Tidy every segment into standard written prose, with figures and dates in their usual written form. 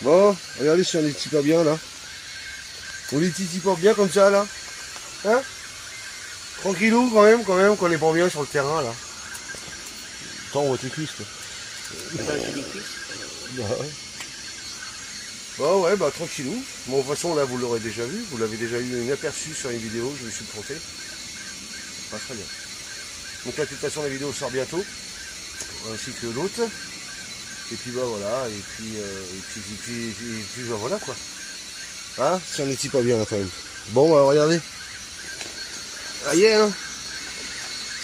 Bon, regardez si on les titille pas bien là. On les titille pas bien comme ça là. Hein? Tranquillou quand même, qu'on est pas bien sur le terrain là. Attends, on voit tes cuisses quoi. Bah ouais. Bah ouais, bah tranquillou. Bon, de toute façon là vous l'aurez déjà vu, vous l'avez déjà eu un aperçu sur une vidéo, je me suis trompé. Pas très bien. Donc là de toute façon la vidéo sort bientôt, ainsi que l'autre. Et puis bah voilà, et puis bah voilà quoi. Hein? Si on n'est pas bien là quand même. Bon bah regardez. Ah yeah, hein.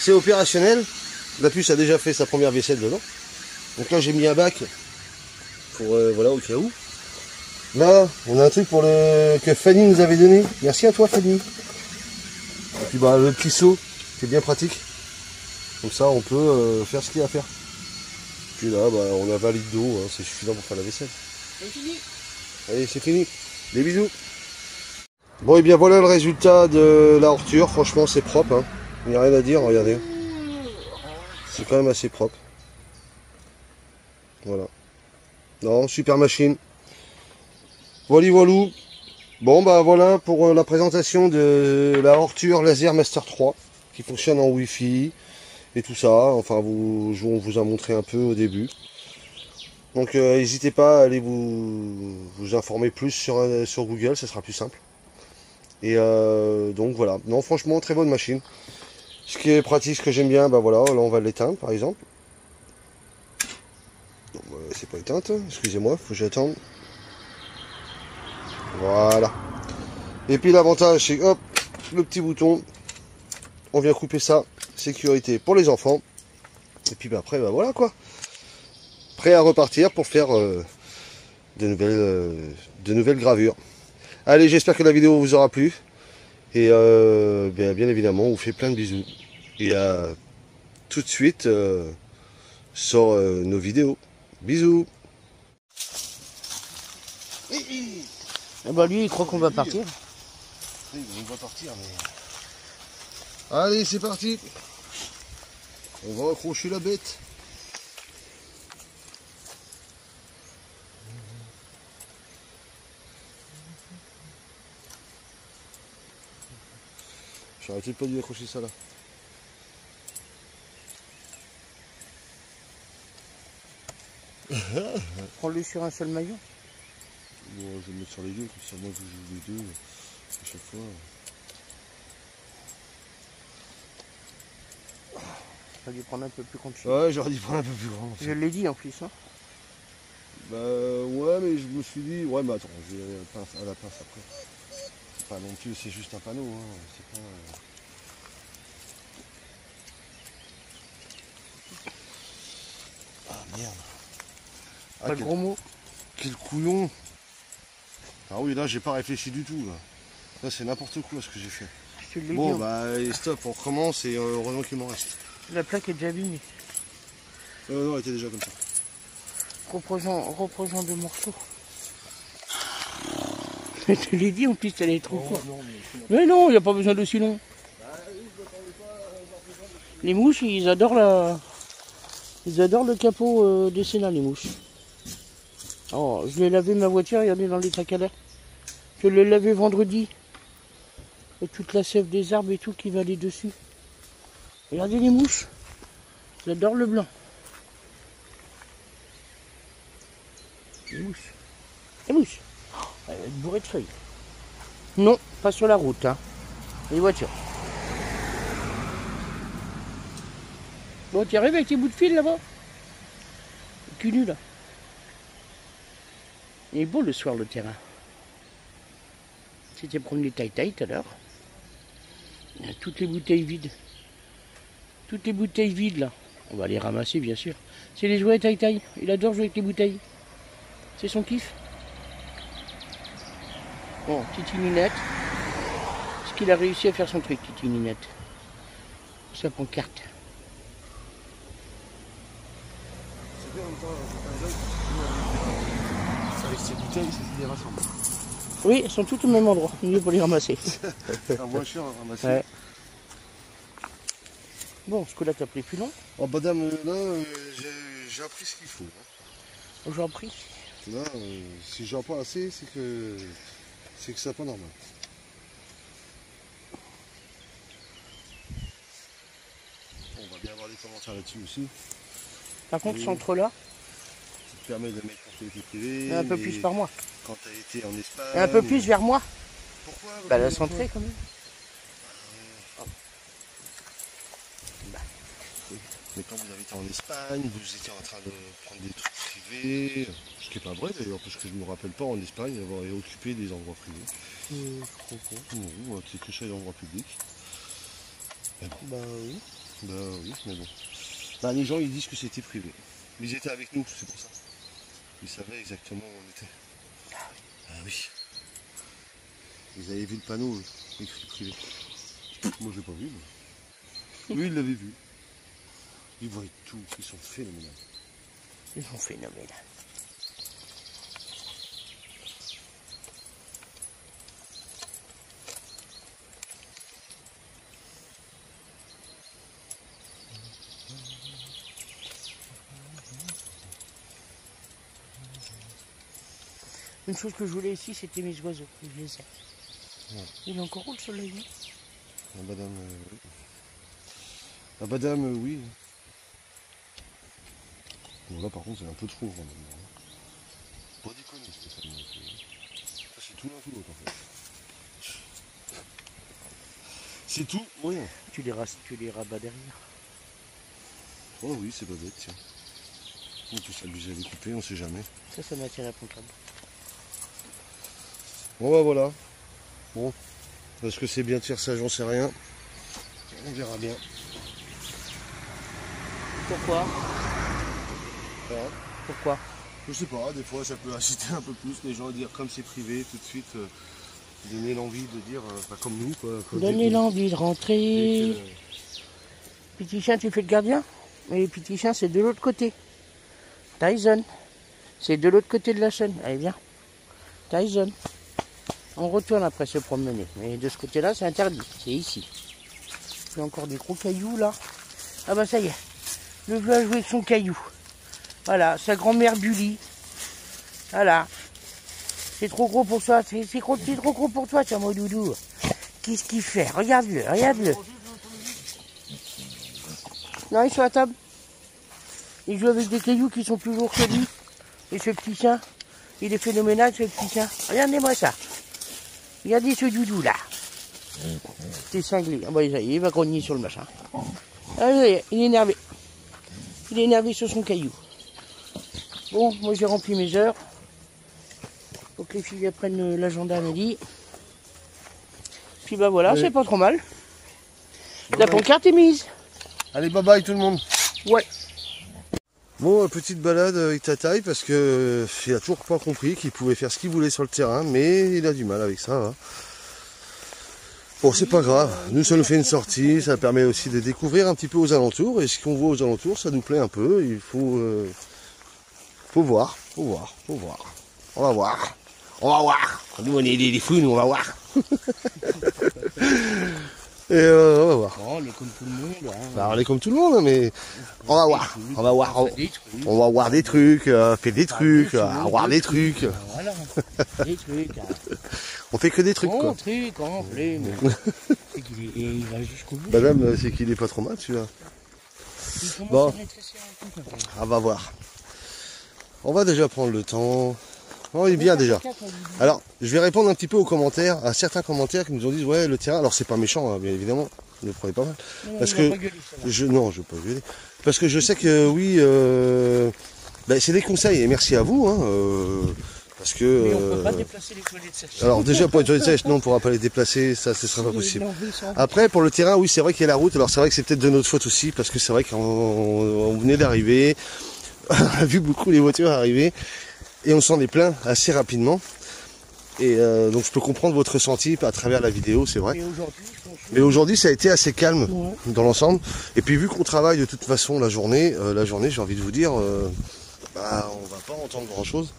C'est opérationnel. La puce a déjà fait sa première vaisselle dedans. Donc là j'ai mis un bac pour voilà au cas où. Là on a un truc pour que Fanny nous avait donné. Merci à toi Fanny. Et puis bah le petit seau qui est bien pratique. Comme ça on peut faire ce qu'il y a à faire. Puis là bah, on a 20 litres d'eau, hein, c'est suffisant pour faire la vaisselle. C'est fini. Allez c'est fini. Des bisous. Bon et bien voilà le résultat de la horture. Franchement c'est propre. Hein. Il n'y a rien à dire, regardez. C'est quand même assez propre. Voilà. Non, super machine. Voilà, voilou. Bon, bah voilà pour la présentation de la Horture Laser Master 3 qui fonctionne en Wi-Fi et tout ça. Enfin, on vous a montré un peu au début. Donc, n'hésitez pas à aller vous informer plus sur Google, ça sera plus simple. Et donc voilà. Non, franchement, très bonne machine. Ce qui est pratique, ce que j'aime bien, bah voilà, là on va l'éteindre par exemple. Non, bah, c'est pas éteinte, excusez-moi, faut que j'attende. Voilà. Et puis l'avantage, c'est hop, le petit bouton. On vient couper ça. Sécurité pour les enfants. Et puis bah, après, bah, voilà quoi. Prêt à repartir pour faire de nouvelles gravures. Allez, j'espère que la vidéo vous aura plu. Et bien évidemment, on vous fait plein de bisous. Et à tout de suite sur nos vidéos. Bisous. Ah bah lui il croit qu'on va partir. Oui, on va partir mais... Allez, c'est parti. On va accrocher la bête. J'arrête pas de lui accrocher ça là. Prends-le sur un seul maillon. Bon, je vais le mettre sur les deux, comme ça moi je joue les deux à chaque fois. J'aurais dû prendre un peu plus continu. Ouais, j'aurais dû prendre un peu plus grand. Je l'ai dit en plus. Hein. Bah ouais, mais je me suis dit, ouais, mais attends, je vais à la pince après. C'est pas non plus, c'est juste un panneau, hein. C'est pas. Ah merde. Ah, Pas de gros mots. Quel couillon. Ah oui, là j'ai pas réfléchi du tout là. Là c'est n'importe quoi ce que j'ai fait. Je l'ai Bon dit, bah et stop, on recommence et heureusement qu'il m'en reste. La plaque est déjà abîmée. Non, elle était déjà comme ça. Reprends-en 2 morceaux. Je te l'ai dit en plus, elle est trop courte. Mais non, il n'y a pas besoin de si long. Les mouches, ils adorent le capot des Sénat, les mouches. Oh, je vais laver ma voiture, regardez dans l'état qu'elle est. Je l'ai lavé vendredi. Et toute la sève des arbres et tout qui va aller dessus. Regardez les mouches. J'adore le blanc. Les mouches. Les mouches. Oh, elle va être bourrée de feuilles. Non, pas sur la route, hein. Les voitures. Bon, tu arrives avec tes bouts de fil là-bas? Cul nu là. Il est beau le soir le terrain. C'était promené taille-taille tout à l'heure. Il y a toutes les bouteilles vides. Toutes les bouteilles vides là. On va les ramasser bien sûr. C'est les jouets taille-taille. Il adore jouer avec les bouteilles. C'est son kiff. Bon, Titi Ninette. Est-ce qu'il a réussi à faire son truc, Titi Ninette? Sa pancarte. C'est bien en même temps, avec ces bouteilles, c'est des rassemble. Oui, elles sont toutes au même endroit. Mieux pour les ramasser. Un moins cher à ramasser. Ouais. Bon, ce coup-là, t'as pris plus long. Oh madame, là, j'ai appris ce qu'il faut. J'en prie. Là, si j'en pas assez, c'est que c'est pas normal. On va bien avoir les commentaires là-dessus aussi. Par contre, ce centre-là, Ça te permet de mettre propriété privée. un peu plus par mois. Quand tu as été en Espagne. Et un peu plus vers moi. Pourquoi Bah la centrée quand même. Mais quand vous avez été en Espagne, vous étiez en train de prendre des trucs privés, ce qui n'est pas vrai d'ailleurs, parce que je ne me rappelle pas en Espagne avoir occupé des endroits privés. Je comprends. Non, c'est que chez les endroits publics. Mais bon. Bah oui. Bah oui, mais bon. Bah, les gens ils disent que c'était privé. Mais ils étaient avec nous, c'est pour ça. Ils savaient exactement où on était. Ah oui. Ils avaient vu le panneau écrit privé. Moi je l'ai pas vu. Mais... Lui il l'avait vu. Ils voient tout, ils sont phénoménaux. Ils sont phénoménaux. Une chose que je voulais ici, c'était mes oiseaux. Je les ai. Ouais. Il est encore où le soleil? La madame, oui. La madame, oui. Bon, là par contre c'est un peu trop grand maintenant. Pas déconner Stéphane. Ça c'est tout l'un tout l'autre en fait. C'est tout ou rien. Tu les rabats derrière. Oh oui, c'est pas bête, tiens. On peut s'amuser à les couper, on sait jamais. Ça m'attire à comptable. Bon bah voilà. Bon. Est-ce que c'est bien de faire ça, j'en sais rien. On verra bien. Pourquoi? Voilà. Pourquoi? Je sais pas, des fois ça peut inciter un peu plus les gens à dire comme c'est privé, tout de suite donner l'envie de dire, comme nous quoi. Donner l'envie de rentrer. Petit chien, tu fais le gardien? Et petit chien, c'est de l'autre côté. Tyson. C'est de l'autre côté de la chaîne. Allez, viens. Tyson. On retourne après se promener. Mais de ce côté-là, c'est interdit. C'est ici. Il y a encore des gros cailloux là. Ah bah ça y est. Le vieux a joué avec son caillou. Voilà, sa grand-mère Bully. Voilà. C'est trop gros pour toi. C'est trop gros pour toi, tiens, mon doudou. Qu'est-ce qu'il fait? Regarde-le, regarde-le. Non, il est sur la table. Il joue avec des cailloux qui sont plus lourds que lui. Et ce petit chien, il est phénoménal, ce petit chien. Regardez-moi ça. Regardez ce doudou là. C'est cinglé. Ah bah, il va grogner sur le machin. Ah, il est énervé. Il est énervé sur son caillou. Bon, moi j'ai rempli mes heures. Faut que les filles apprennent l'agenda à midi. Puis bah voilà, c'est pas trop mal. La pancarte est mise. Allez, bye bye tout le monde. Ouais. Bon, petite balade avec Tataï parce que il a toujours pas compris qu'il pouvait faire ce qu'il voulait sur le terrain, mais il a du mal avec ça. Hein. Bon, c'est pas grave. Nous, ça nous fait une sortie, ça permet aussi de découvrir un petit peu aux alentours. Et ce qu'on voit aux alentours, ça nous plaît un peu. Il faut voir. On va voir. Nous, on est des fous, nous, on va voir. Et on va voir. Oh, on est comme tout le monde. Hein. Bah, on est comme tout le monde, mais on va voir. On va voir des trucs, faire des trucs, voir des trucs. Voilà, des trucs. On fait que des trucs, quoi. On fait. Il va jusqu'au bout. Madame, c'est qu'il est pas trop mal, celui-là. Bon, on va voir. On va déjà prendre le temps. Oh, il est bien déjà. Alors, je vais répondre un petit peu aux commentaires, à certains commentaires qui nous ont dit ouais le terrain. Alors c'est pas méchant, hein, bien évidemment, ne le prenez pas mal. Parce que non, je vais pas gueuler. Parce que je sais que oui, c'est des conseils et merci à vous. Hein, parce que. Mais on peut pas déplacer les toilettes sèches. Alors déjà pour les toilettes sèches, non, on pourra pas les déplacer, ça ce sera pas possible. Après pour le terrain, oui c'est vrai qu'il y a la route. Alors c'est vrai que c'est peut-être de notre faute aussi parce que c'est vrai qu'on venait d'arriver, on a vu beaucoup les voitures arriver. Et on s'en est plaint assez rapidement. Et donc je peux comprendre votre ressenti à travers la vidéo, c'est vrai. Mais aujourd'hui ça a été assez calme dans l'ensemble. Et puis vu qu'on travaille de toute façon la journée j'ai envie de vous dire, on va pas entendre grand chose.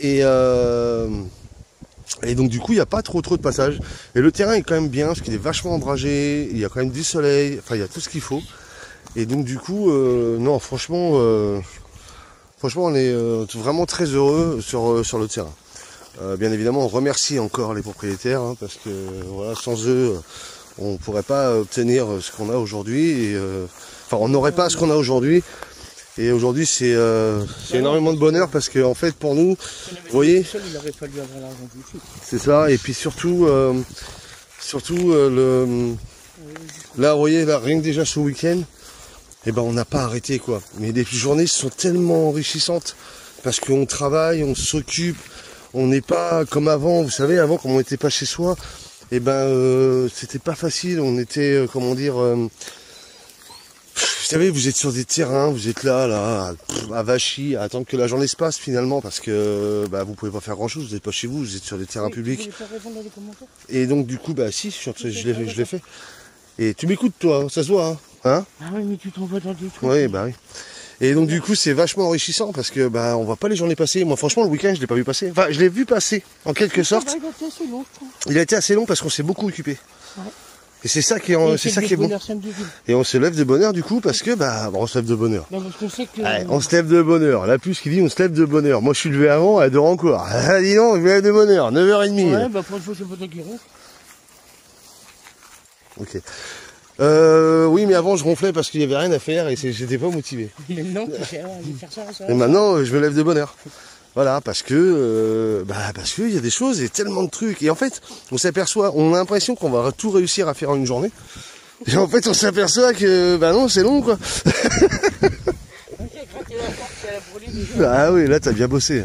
Et donc du coup il n'y a pas trop de passages. Et le terrain est quand même bien parce qu'il est vachement ombragé, il y a quand même du soleil, enfin il y a tout ce qu'il faut. Et donc du coup, non franchement... Franchement, on est vraiment très heureux sur le terrain. Bien évidemment, on remercie encore les propriétaires, hein, parce que voilà, sans eux, on ne pourrait pas obtenir ce qu'on a aujourd'hui. Enfin, on n'aurait pas ce qu'on a aujourd'hui. Et aujourd'hui, c'est énormément de bonheur parce que, en fait, pour nous, vous voyez, c'est ça. Et puis surtout, là, vous voyez, là, rien que déjà ce week-end, eh ben, on n'a pas arrêté, quoi. Mais les journées sont tellement enrichissantes parce qu'on travaille, on s'occupe, on n'est pas comme avant. Vous savez, avant, quand on n'était pas chez soi, eh ben, c'était pas facile. On était, comment dire, vous savez, vous êtes sur des terrains, vous êtes là, avachis, à attendre que la journée se passe finalement, parce que bah, vous pouvez pas faire grand chose, vous n'êtes pas chez vous, vous êtes sur des terrains publics. Et donc du coup, bah si, je l'ai fait. Et tu m'écoutes toi, ça se voit, hein? Ah oui, mais tu t'envoies dans des trucs. Oui, bah oui. Et donc du coup, c'est vachement enrichissant parce que bah on voit pas les journées passer. Moi, franchement, le week-end, je l'ai pas vu passer. Enfin, je l'ai vu passer, en quelque sorte. Il a été assez long, je trouve. Il a été assez long parce qu'on s'est beaucoup occupé. Ouais. Et c'est ça qui est bon. Et on se lève de bonne heure du coup parce que bah on se lève de bonne heure. Non, parce qu'on sait que... Allez, on se lève de bonne heure. La puce qui dit on se lève de bonne heure. Moi je suis levé avant, elle dort encore. Ah, dis donc, je me lève de bonne heure, 9h30. Ouais, bah pour une fois c'est pas toi qui ronfle. Ok. Oui, mais avant je ronflais parce qu'il y avait rien à faire et j'étais pas motivé. Mais non, tu sais, faire ça. Et maintenant je me lève de bonne heure. Voilà, parce que il y a des choses et tellement de trucs. Et en fait, on s'aperçoit, on a l'impression qu'on va tout réussir à faire en une journée. Et en fait, on s'aperçoit que bah non, c'est long quoi. Ah oui, là t'as bien bossé.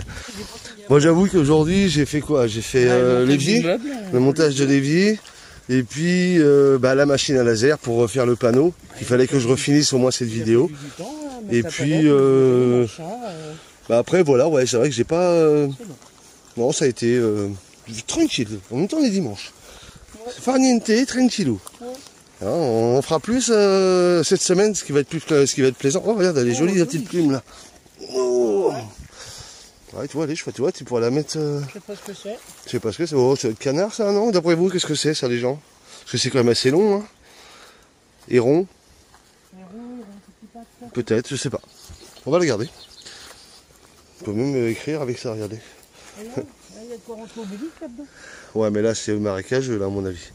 Moi j'avoue qu'aujourd'hui j'ai fait quoi? J'ai fait l'évier, le montage de l'évier, et puis la machine à laser pour refaire le panneau. Il fallait que je refinisse au moins cette vidéo. Et puis après voilà, ouais, c'est vrai que j'ai pas. Non, ça a été tranquille. En même temps, on est dimanche. Farniente, tranquillou. Ouais. On fera plus cette semaine, ce qui va être plaisant. Oh, regarde, elle est jolie la petite plume là. Oh. Ouais, tu vois, allez, tu pourras la mettre. Je sais pas ce que c'est. Je sais pas ce que c'est. Oh, c'est le canard, ça, non? D'après vous, qu'est-ce que c'est, ça, les gens? Parce que c'est quand même assez long, hein. Et rond. Peut-être, je sais pas. On va le garder. On peut même écrire avec ça, regardez. Et là, il y a de quoi rentrer au Obélix là-dedans. Ouais, mais là, c'est marécageux, là, à mon avis.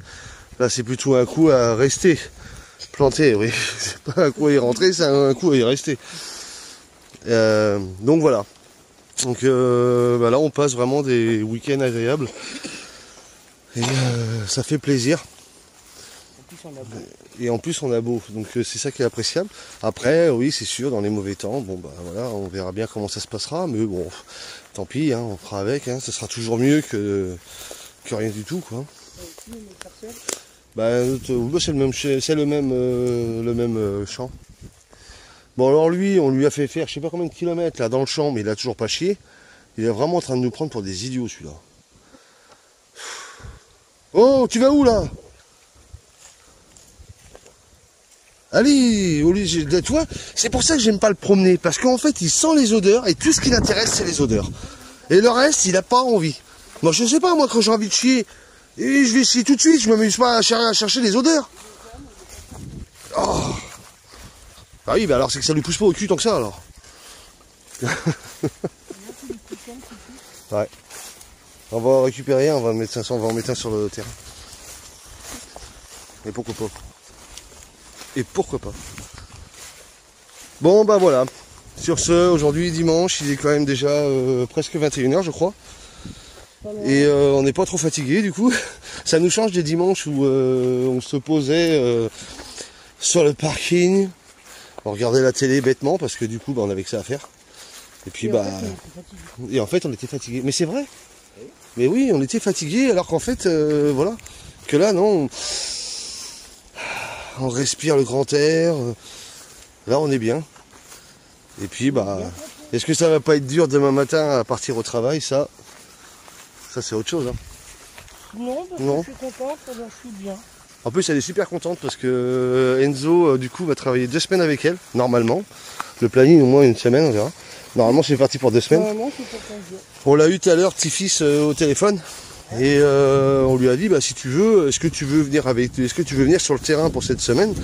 Là, c'est plutôt un coup à rester planté, oui. C'est pas un coup à y rentrer, c'est un coup à y rester. Donc voilà. Donc là, on passe vraiment des week-ends agréables. Et ça fait plaisir. Et en plus, on a beau. Donc c'est ça qui est appréciable. Après, oui, c'est sûr, dans les mauvais temps, bon, bah voilà, on verra bien comment ça se passera. Mais bon, tant pis, hein, on fera avec. Hein, ça sera toujours mieux que rien du tout, quoi. Bah, c'est le même champ. Bon, alors lui, on lui a fait faire je sais pas combien de kilomètres là dans le champ, mais il a toujours pas chié. Il est vraiment en train de nous prendre pour des idiots, celui-là. Oh, tu vas où là? Allez, toi, c'est pour ça que j'aime pas le promener, parce qu'en fait, il sent les odeurs et tout ce qui l'intéresse, c'est les odeurs. Et le reste, il a pas envie. Moi, je sais pas, moi, quand j'ai envie de chier, et je vais chier tout de suite, je m'amuse pas à chercher les odeurs. Oh. Ah oui, bah alors c'est que ça lui pousse pas au cul tant que ça, alors. Ouais. On va récupérer un, on va en mettre un sur le terrain. Et pourquoi pas? Et pourquoi pas? Bon, bah voilà. Sur ce, aujourd'hui, dimanche, il est quand même déjà presque 21h, je crois. Et on n'est pas trop fatigué, du coup. Ça nous change des dimanches où on se posait sur le parking. On regardait la télé bêtement parce que du coup on avait que ça à faire. Et puis en fait on était fatigué. Mais c'est vrai. Mais oui, on était fatigué alors qu'en fait voilà. Que là non. On respire le grand air. Là on est bien. Et puis est-ce que ça va pas être dur demain matin à partir au travail? Ça c'est autre chose. Hein. Non, parce que je suis contente, je suis bien. En plus, elle est super contente parce que Enzo, du coup, va travailler 2 semaines avec elle, normalement. Le planning, au moins une semaine, on verra. Normalement, c'est parti pour 2 semaines. Normalement, c'est pour 15 jours. On l'a eu tout à l'heure, petit-fils, au téléphone. Et on lui a dit, bah si tu veux, est-ce que tu veux venir sur le terrain pour cette semaine?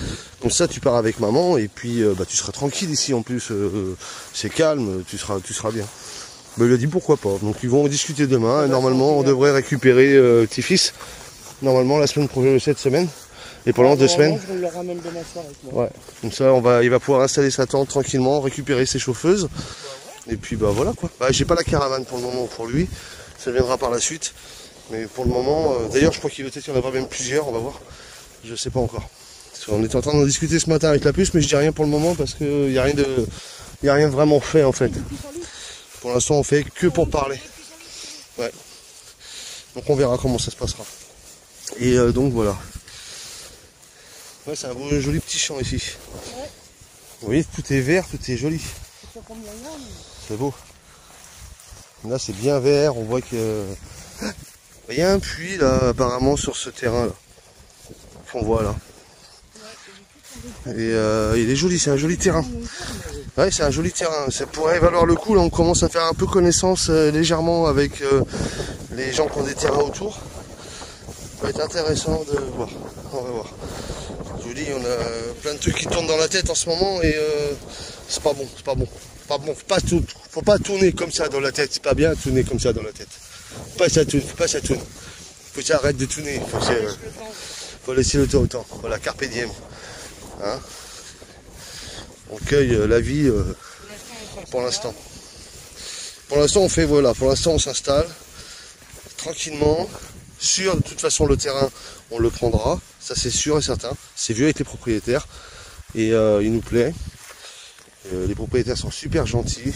Comme ça tu pars avec maman et puis bah tu seras tranquille ici en plus, c'est calme, tu seras bien. Bah, il a dit pourquoi pas. Donc ils vont discuter demain et normalement on devrait récupérer petit-fils. Normalement la semaine prochaine, cette semaine. Et pendant 2 semaines. Je le ramène demain soir avec moi. Ouais. Comme ça il va pouvoir installer sa tente tranquillement, récupérer ses chauffeuses. Et puis bah voilà quoi. Bah, j'ai pas la caravane pour le moment pour lui. Ça viendra par la suite. Mais pour le moment, d'ailleurs je crois qu'il va peut-être y en avoir même plusieurs, on va voir. Je sais pas encore. On était en train d'en discuter ce matin avec la puce, mais je dis rien pour le moment parce qu'il n'y a rien de vraiment fait en fait. Pour l'instant on fait que pour parler. Ouais. Donc on verra comment ça se passera. Et donc voilà. Ouais, c'est un beau joli petit champ ici. Ouais. Vous voyez, tout est vert, tout est joli. C'est beau. Là c'est bien vert, on voit que. Il y a un puits là apparemment sur ce terrain là. Qu'on voit là. Et il est joli, c'est un joli terrain. Ouais, c'est un joli terrain. Ça pourrait valoir le coup. Là on commence à faire un peu connaissance légèrement avec les gens qui ont des terrains autour. Ça va être intéressant de voir. On va voir. Je vous dis, on a plein de trucs qui tournent dans la tête en ce moment et c'est pas bon, c'est pas bon. Pas bon, faut pas tourner comme ça dans la tête, c'est pas bien de tourner comme ça dans la tête. Pas ça tourne, faut que ça arrête de tourner, faut laisser le temps au temps. Voilà, carpe diem. Hein, on cueille la vie pour l'instant. Pour l'instant on fait voilà, pour l'instant on s'installe tranquillement, sûr de toute façon le terrain on le prendra, ça c'est sûr et certain. C'est vu avec les propriétaires et il nous plaît. Les propriétaires sont super gentils.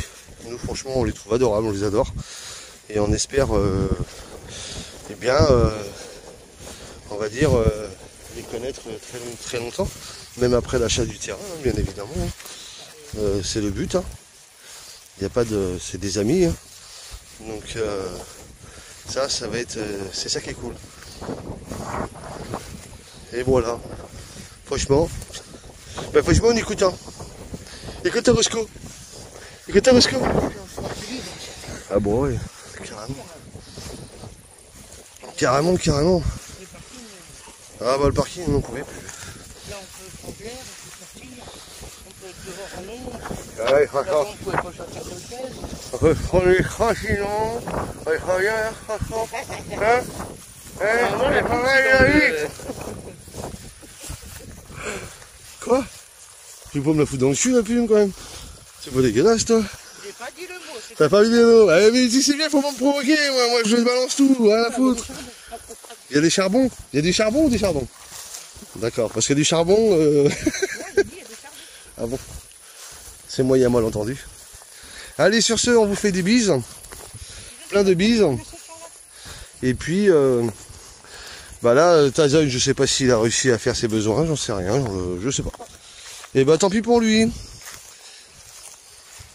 Nous franchement on les trouve adorables, on les adore. Et on espère eh bien on va dire les connaître très longtemps. Même après l'achat du terrain, hein, bien évidemment. Hein. C'est le but. Hein. Il n'y a pas de. C'est des amis. Hein. Donc ça va être. C'est ça qui est cool. Et voilà. Franchement. Bah franchement on écoute. Hein. Écoute Roscoe. Écoute Roscoe. Ah bon ouais. Carrément. Ah bah le parking on n'en pouvait plus. Là on peut prendre l'air, on peut sortir, on peut être dehors à l'ombre. Ouais, franchement. On pouvait pas sortir de chaise. On peut prendre les crans sinon. On va rien, franchement. Hein? Quoi? Tu peux me la foutre dans le cul la plume quand même? C'est pas dégueulasse toi? J'ai pas dit le mot. T'as pas dit le mot? Eh mais si c'est bien, faut pas me provoquer, moi je balance tout, rien à foutre. Il y a des charbons? Il y a du charbon ou des charbons? D'accord, parce que du charbon... Ouais, j'ai dit, il y a des charbons. Ah bon? C'est moi, il y a mal entendu. Allez, sur ce, on vous fait des bises. Plein de bises. Et puis, bah là, Tazoy, je sais pas s'il a réussi à faire ses besoins, j'en sais rien, je sais pas. Et bah tant pis pour lui.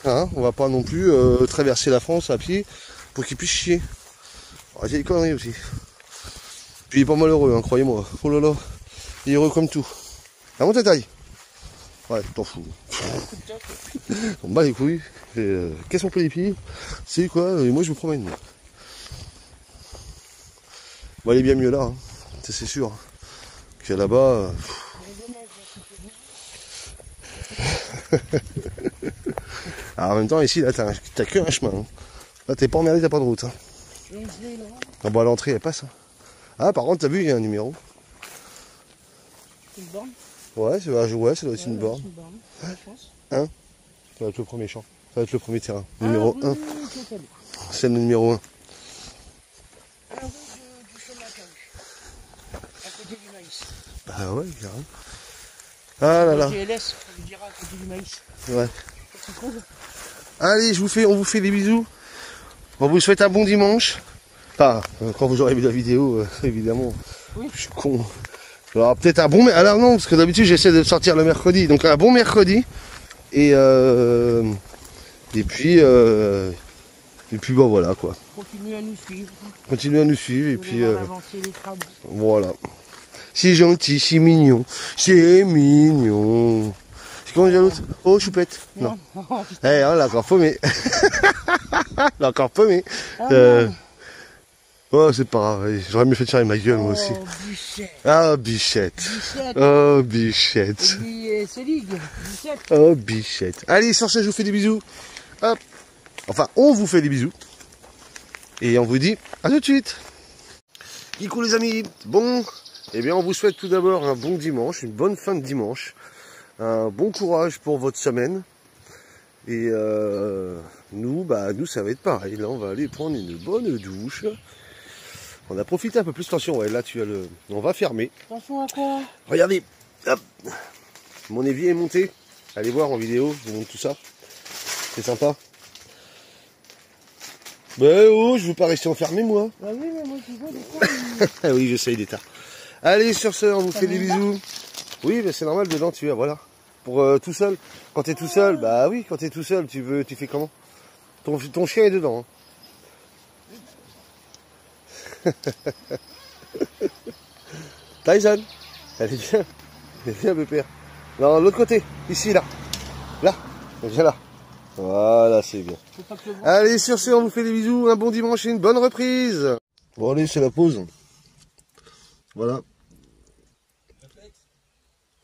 Hein, on va pas non plus traverser la France à pied pour qu'il puisse chier. Arrêtez les conneries aussi. Puis il est pas malheureux, hein, croyez-moi. Oh là là, il est heureux comme tout. Ah bon ta taille? Ouais, t'en fous. On bat les couilles. Qu'est-ce qu'on peut les pieds? C'est quoi? Et moi je me promène. Bon, elle est bien mieux là, hein. C'est sûr. Que là-bas. Alors, en même temps, ici, là, t'as que un chemin. Hein. Là, t'es pas emmerdé, t'as pas de route. Hein. Ah, bah, à l'entrée, elle passe. Hein. Ah, par contre, t'as vu, il y a un numéro. Une borne? Ouais, ça doit être une borne. Je pense. Hein? Ça va être le premier champ. Ça va être le premier terrain. Numéro 1. C'est le numéro 1. Un roue du chemin à côté du maïs. Bah ouais, carrément. Ah là là. GLS, on lui dira à côté du maïs. Ouais. Allez, on vous fait des bisous. On vous souhaite un bon dimanche. Enfin, quand vous aurez vu la vidéo, évidemment. Oui. Je suis con. Alors peut-être un bon... Alors non, parce que d'habitude j'essaie de sortir le mercredi. Donc un bon mercredi. Et puis bon voilà quoi. Continuez à nous suivre. Continuez à nous suivre et puis avancer les travaux. Voilà. C'est gentil, c'est mignon. C'est mignon. C'est comment dire l'autre? Oh choupette. Non. Eh on l'a encore paumé. L'a encore paumé. Oh, c'est pas grave, allez, j'aurais mieux fait de tirer ma gueule, moi aussi. Oh, Bichette. Ah, Bichette. Bichette. Oh, Bichette. C'est Ligue. Bichette. Oh, Bichette. Allez, sur ce, je vous fais des bisous. Hop. Enfin, on vous fait des bisous. Et on vous dit à tout de suite. Kikou les amis. Bon, eh bien, on vous souhaite tout d'abord un bon dimanche, une bonne fin de dimanche. Un bon courage pour votre semaine. Et nous, ça va être pareil. Là, on va aller prendre une bonne douche. On a profité un peu plus. Attention, ouais, là, on va fermer. Attention à quoi? Regardez, hop, mon évier est monté. Allez voir en vidéo, je vous montre tout ça. C'est sympa. Ben oh, je veux pas rester enfermé, moi. Bah oui, mais moi, tu vois, des fois... Ah oui, j'essaye d'être. Allez, sur ce, on vous fait des bisous. Oui, mais c'est normal, dedans, tu vois, voilà. Pour tout seul. Quand t'es tout seul, bah oui, quand t'es tout seul, tu fais comment? Ton chien est dedans. Hein. Tyson, elle est bien. Elle est bien, pépère. Non, l'autre côté, ici, là. Là, viens là. Voilà, c'est bien. Allez, sur ce, on vous fait des bisous, un bon dimanche et une bonne reprise. Bon, allez, c'est la pause. Voilà.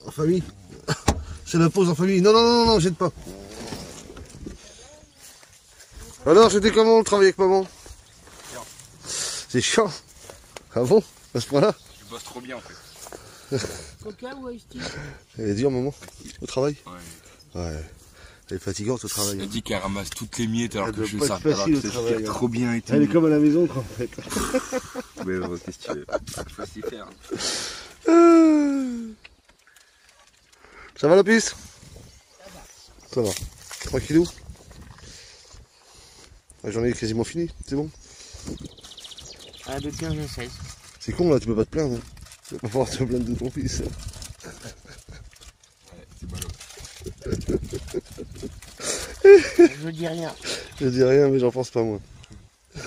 En famille. C'est la pause en famille. Non, non, non, non, jette pas. Alors, c'était comment le travail avec maman? C'est chiant. Ah bon? À ce point-là? Tu bosses trop bien en fait. Coca ou Ice Tea? Elle est dure, maman, au travail? Ouais. Ouais. Elle est fatigante au travail. Elle dit qu'elle ramasse toutes les miettes alors Elle que doit je pas sais être facile au travail, hein. trop bien et tout. Elle est comme à la maison, quoi, en fait. Mais bon, qu'est-ce que tu veux? Il faut s'y faire. Ça va la piste? Ça va. Tranquillou. La journée est quasiment finie, c'est bon? Ah, de 15 à 16. C'est con là, tu peux pas te plaindre. Hein. Tu vas pas pouvoir te plaindre de ton fils. Ouais, c'est ballot. Je dis rien. Je dis rien, mais j'en pense pas moi.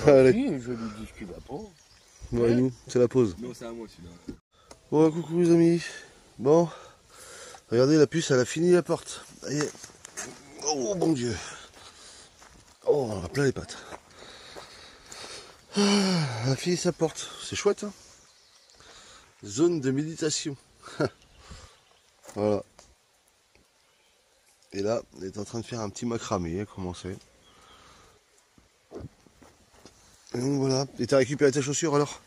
Allez. Si, je lui dis ce qu'il va pas. Bon, et nous, c'est la pause. Non, c'est à moi celui-là. Bon, coucou les amis. Bon, regardez, la puce, elle a fini la porte. Ça y est. Oh mon Dieu. Oh, on a plein les pattes. Elle a fini sa porte. C'est chouette, hein. Zone de méditation. Voilà. Et là, elle est en train de faire un petit macramé, à commencer. Et donc voilà. Et t'as récupéré tes chaussures alors?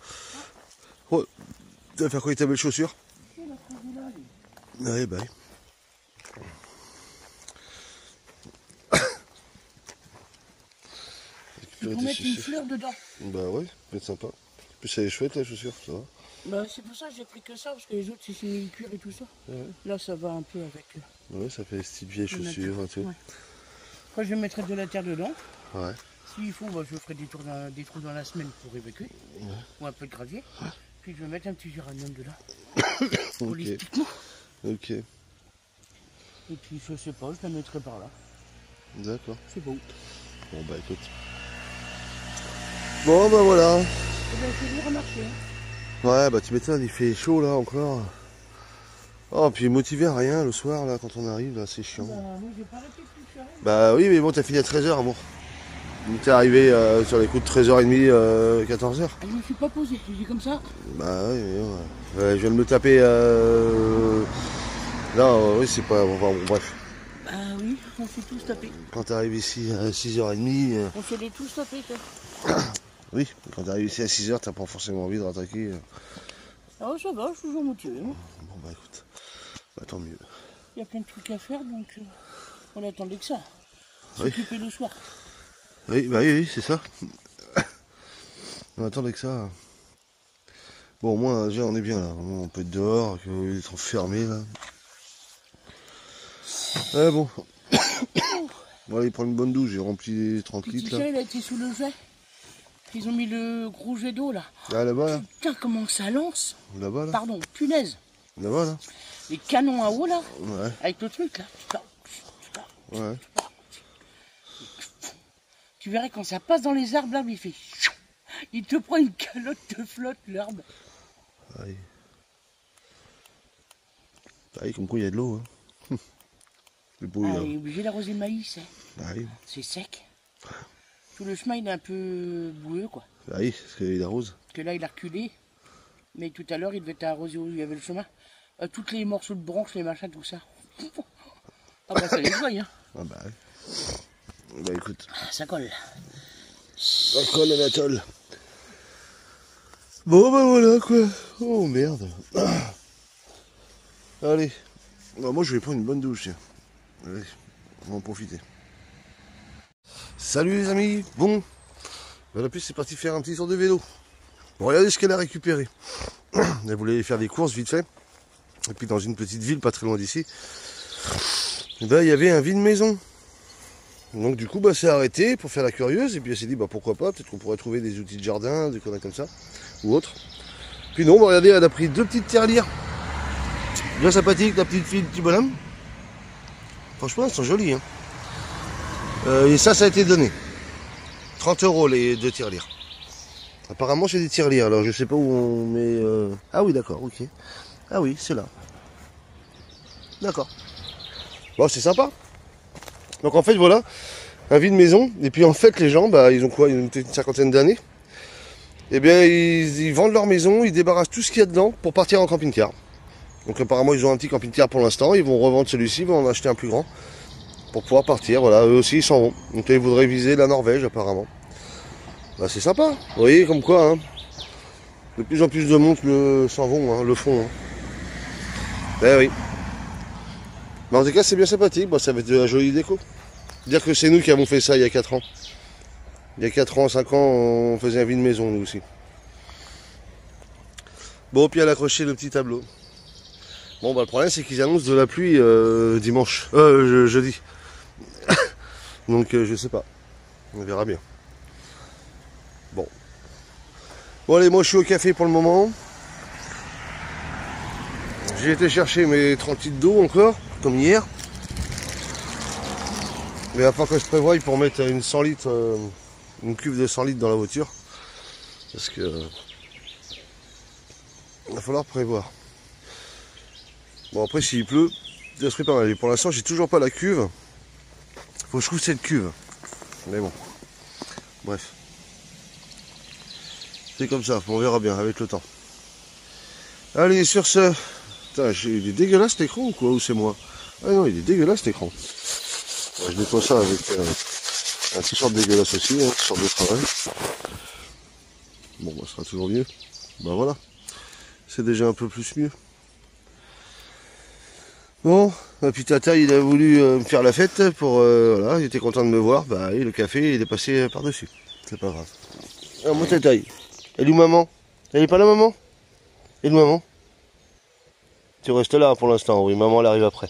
Oh, tu vas faire quoi avec ta belle chaussure? Ouais, bah oui. Tu peux mettre une fleur dedans. Bah ouais, ça peut être sympa. En plus, elle est chouette la chaussure, ça va. Bah c'est pour ça que j'ai pris que ça, parce que les autres c'est simili cuir et tout ça. Ouais. Là ça va un peu avec. Ouais, ça fait style vieille chaussure et tout. Ouais. Après je mettrai de la terre dedans. Ouais. S'il faut, bah, je ferai des trous dans la semaine pour évacuer. Ouais. Ou un peu de gravier. Puis je vais mettre un petit géranium dedans. Ok. Ok. Et puis je sais pas, je la mettrai par là. D'accord. C'est beau. Bon bah écoute. Bon bah voilà. Et ben c'est dur à marcher. Ouais bah tu m'étonnes, il fait chaud là encore. Oh puis motivé à rien le soir là quand on arrive là, c'est chiant. Bah oui, j'ai pas arrêté de tout faire. Bah oui mais bon t'as fini à 13h amour. Donc t'es arrivé sur les coups de 13h30, 14h. Ah, je me suis pas posé, je dis comme ça. Bah oui mais ouais. Je viens de me taper là oui c'est pas. Bon, bref. Bah oui, on s'est tous tapés. Quand t'arrives ici à 6h30. On s'est les tous tapés, quoi. Oui, quand t'arrives ici à 6h, t'as pas forcément envie de rattaquer. Ah ça va, je suis toujours motivé. Hein. Bon bah écoute, bah tant mieux. Il y a plein de trucs à faire, donc on attendait que ça. Oui. S'occuper le soir. Oui, bah oui, c'est ça. On attendait que ça. Bon, au moins, déjà, on est bien là. On peut être dehors, qu'il est trop fermé là. Ouais, bon. Bon, allez, prendre une bonne douche. J'ai rempli 30 litres là. Petit il a été sous le jet. Ils ont mis le gros jet d'eau là. Ah, là-bas là. Putain, comment ça lance. Là-bas là. Pardon, punaise. Là-bas là. Les canons à eau là. Ouais. Avec le truc là. Ouais. Tu verrais quand ça passe dans les arbres là, il fait. Il te prend une calotte de flotte l'herbe. Aïe. Aïe, comme quoi il y a de l'eau. Hein. Le beau, Ah, il est obligé d'arroser le maïs. Hein. Aïe. C'est sec. Tout le chemin il est un peu boueux quoi. Ah oui, parce qu'il arrose. Que là, il a reculé. Mais tout à l'heure, il devait être arrosé où il y avait le chemin. Toutes les morceaux de branches, les machins, tout ça. Ah bah ça les voit, hein. Ah bah ouais. Bah écoute. Ça colle. Ça colle à la tôle. Bon bah voilà quoi. Oh merde. Allez. Bah, moi je vais prendre une bonne douche. Tiens. Allez, on va en profiter. Salut les amis. Bon. Bah, la plus c'est parti faire un petit tour de vélo. Bon, regardez ce qu'elle a récupéré. Elle voulait faire des courses vite fait. Et puis dans une petite ville pas très loin d'ici, bah, il y avait un vide-maison. Donc du coup bah c'est arrêté pour faire la curieuse. Et puis elle s'est dit bah pourquoi pas, peut-être qu'on pourrait trouver des outils de jardin, des conneries comme ça. Ou autre. Puis non, bah, regardez, elle a pris 2 petites tirelires. Bien sympathiques, la petite fille, le petit bonhomme. Franchement elles sont jolies hein. Et ça a été donné. 30 € les 2 tirelires. Apparemment c'est des tirelires, alors je sais pas où on met... Ah oui d'accord, ok. Ah oui, c'est là. D'accord. Bon, c'est sympa. Donc en fait, voilà, un vide-maison. Et puis en fait, les gens, bah, ils ont quoi? Ils ont une cinquantaine d'années. Eh bien, ils vendent leur maison, ils débarrassent tout ce qu'il y a dedans pour partir en camping-car. Donc apparemment, ils ont un petit camping-car pour l'instant. Ils vont revendre celui-ci, ils vont en acheter un plus grand pour pouvoir partir. Voilà, eux aussi, ils s'en vont. Donc ils voudraient viser la Norvège, apparemment. Bah, c'est sympa. Vous voyez, comme quoi, hein. De plus en plus de monde s'en vont, hein, le font. Hein. Eh oui. Mais en tout cas, c'est bien sympathique. Bon, ça va être de la jolie déco. Dire que c'est nous qui avons fait ça il y a 4 ans. Il y a 4 ans, 5 ans, on faisait un vide-maison, nous aussi. Bon, puis elle a accroché le petit tableau. Bon, bah, le problème, c'est qu'ils annoncent de la pluie dimanche. Jeudi. Donc, je sais pas. On verra bien. Bon. Bon, allez, moi, je suis au café pour le moment. J'ai été chercher mes 30 litres d'eau encore, comme hier. Mais il va falloir que je prévoie pour mettre une 100 litres, une cuve de 100 litres dans la voiture. Parce que il va falloir prévoir. Bon après s'il pleut, ça serait pas mal. Et pour l'instant j'ai toujours pas la cuve. Faut que je trouve cette cuve. Mais bon. Bref. C'est comme ça, on verra bien avec le temps. Allez sur ce. Putain, il est dégueulasse l'écran ou quoi? Ou c'est moi? Ah non, il est dégueulasse l'écran. Ouais, je nettoie ça avec un t-shirt dégueulasse aussi, hein, t-shirt de travail. Bon, bah, ça sera toujours mieux. Bah voilà. C'est déjà un peu plus mieux. Bon, et puis Tata, il a voulu me faire la fête pour... voilà, il était content de me voir. Bah oui, le café, il est passé par-dessus. C'est pas grave. Ah, moi Tata, elle est où maman? Elle est pas là, maman? Elle est où maman? Tu restes là pour l'instant, oui, maman, elle arrive après.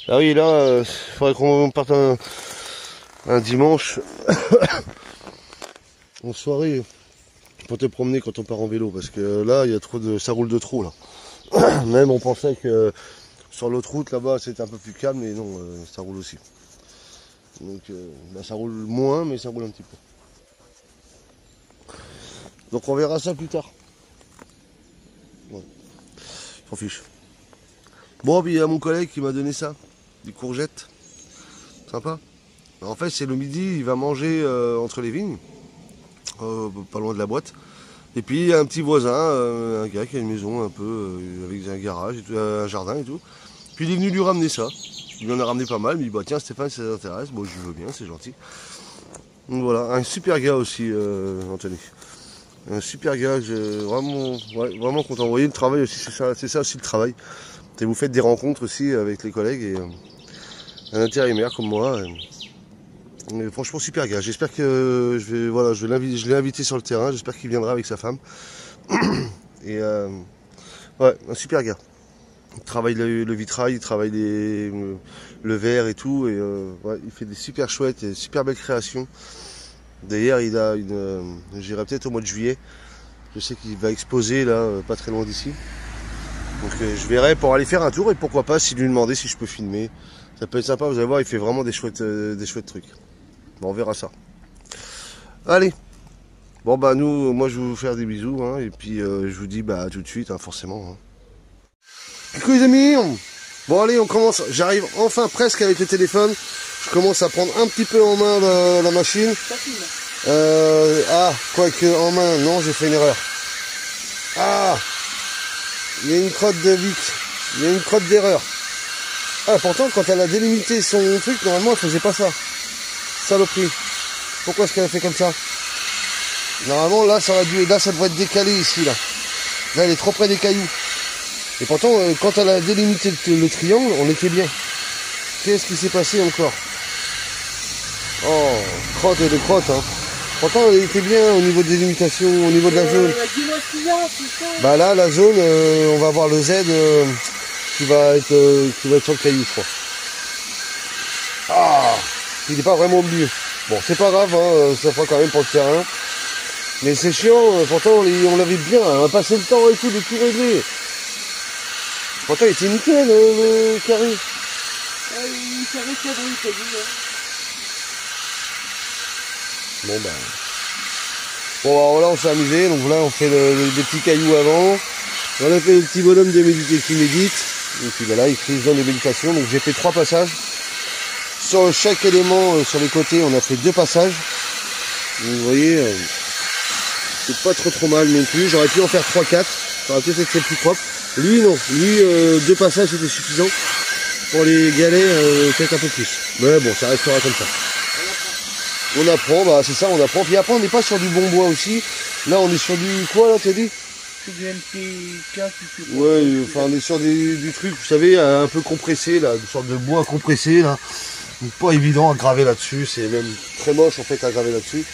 Ah oui, là, il faudrait qu'on parte un dimanche en soirée pour te promener quand on part en vélo, parce que là, il y a trop de, ça roule de trop là. Même on pensait que sur l'autre route là-bas, c'était un peu plus calme, mais non, ça roule aussi. Donc, bah, ça roule moins, mais ça roule un petit peu. Donc on verra ça plus tard. Ouais. S'en fiche. Bon, puis il y a mon collègue qui m'a donné ça. Des courgettes. Sympa. En fait, c'est le midi, il va manger entre les vignes. Pas loin de la boîte. Et puis, il y a un petit voisin, un gars qui a une maison un peu avec un garage, et tout, un jardin et tout. Puis, il est venu lui ramener ça. Il lui en a ramené pas mal. Il me dit, bah, tiens, Stéphane, ça t'intéresse. Bon, je veux bien, c'est gentil. Donc voilà, un super gars aussi, Anthony. Un super gars, vraiment content. Vous voyez, le travail aussi, c'est ça aussi le travail. Et vous faites des rencontres aussi avec les collègues et un intérimaire comme moi. Mais franchement super gars. J'espère que je l'ai invité sur le terrain. J'espère qu'il viendra avec sa femme. Et ouais, un super gars. Il travaille le vitrail, il travaille le verre et tout. Et ouais, il fait des super chouettes et super belles créations. D'ailleurs, il a j'irai peut-être au mois de juillet. Je sais qu'il va exposer là, pas très loin d'ici. Donc je verrai pour aller faire un tour et pourquoi pas si lui demander si je peux filmer. Ça peut être sympa, vous allez voir, il fait vraiment des chouettes trucs. Bon, on verra ça. Allez. Bon bah nous, moi je vais vous faire des bisous, hein, et puis je vous dis bah à tout de suite, hein, forcément. Hein. Coucou les amis. Bon allez, on commence. J'arrive enfin presque avec le téléphone. Je commence à prendre un petit peu en main la machine. Quoique en main, non, j'ai fait une erreur. Ah, il y a une crotte de Vic, il y a une crotte d'erreur. Ah, pourtant, quand elle a délimité son truc, normalement, elle faisait pas ça. Saloperie. Pourquoi est-ce qu'elle a fait comme ça? Normalement, là, ça devrait être décalé ici, là. Là, elle est trop près des cailloux. Et pourtant, quand elle a délimité le triangle, on était bien. Qu'est-ce qui s'est passé encore? Oh, crotte et de crotte, hein. Pourtant, elle était bien au niveau des limitations, au niveau de la zone. Bah là, la zone, on va avoir le Z qui va être sur le caillou, je crois. Ah, il n'est pas vraiment mieux. Bon, c'est pas grave, hein, ça fera quand même pour le terrain. Mais c'est chiant, pourtant on l'avait bien, on a passé le temps et tout de tout régler. Pourtant il était nickel le carré. Il carré cadré, t'as vu, hein. Bon bah. Bon alors là on s'est amusé, donc là on fait des petits cailloux avant. On a fait le petit bonhomme de méditer qui médite. Et puis voilà, il fait zone de méditation. Donc j'ai fait 3 passages. Sur chaque élément, sur les côtés, on a fait 2 passages. Donc, vous voyez, c'est pas trop mal non plus. J'aurais pu en faire 3-4. Ça aurait peut-être été plus propre. Lui non, lui 2 passages c'était suffisant. Pour les galets, peut-être un peu plus. Mais bon, ça restera comme ça. On apprend, bah c'est ça, on apprend. Puis après on n'est pas sur du bon bois aussi. Là on est sur du quoi là, t'as dit? C'est du MTK. Ouais, enfin on est sur du truc, vous savez, un peu compressé là, une sorte de bois compressé là. Donc pas évident à graver là-dessus, c'est même très moche en fait à graver là-dessus.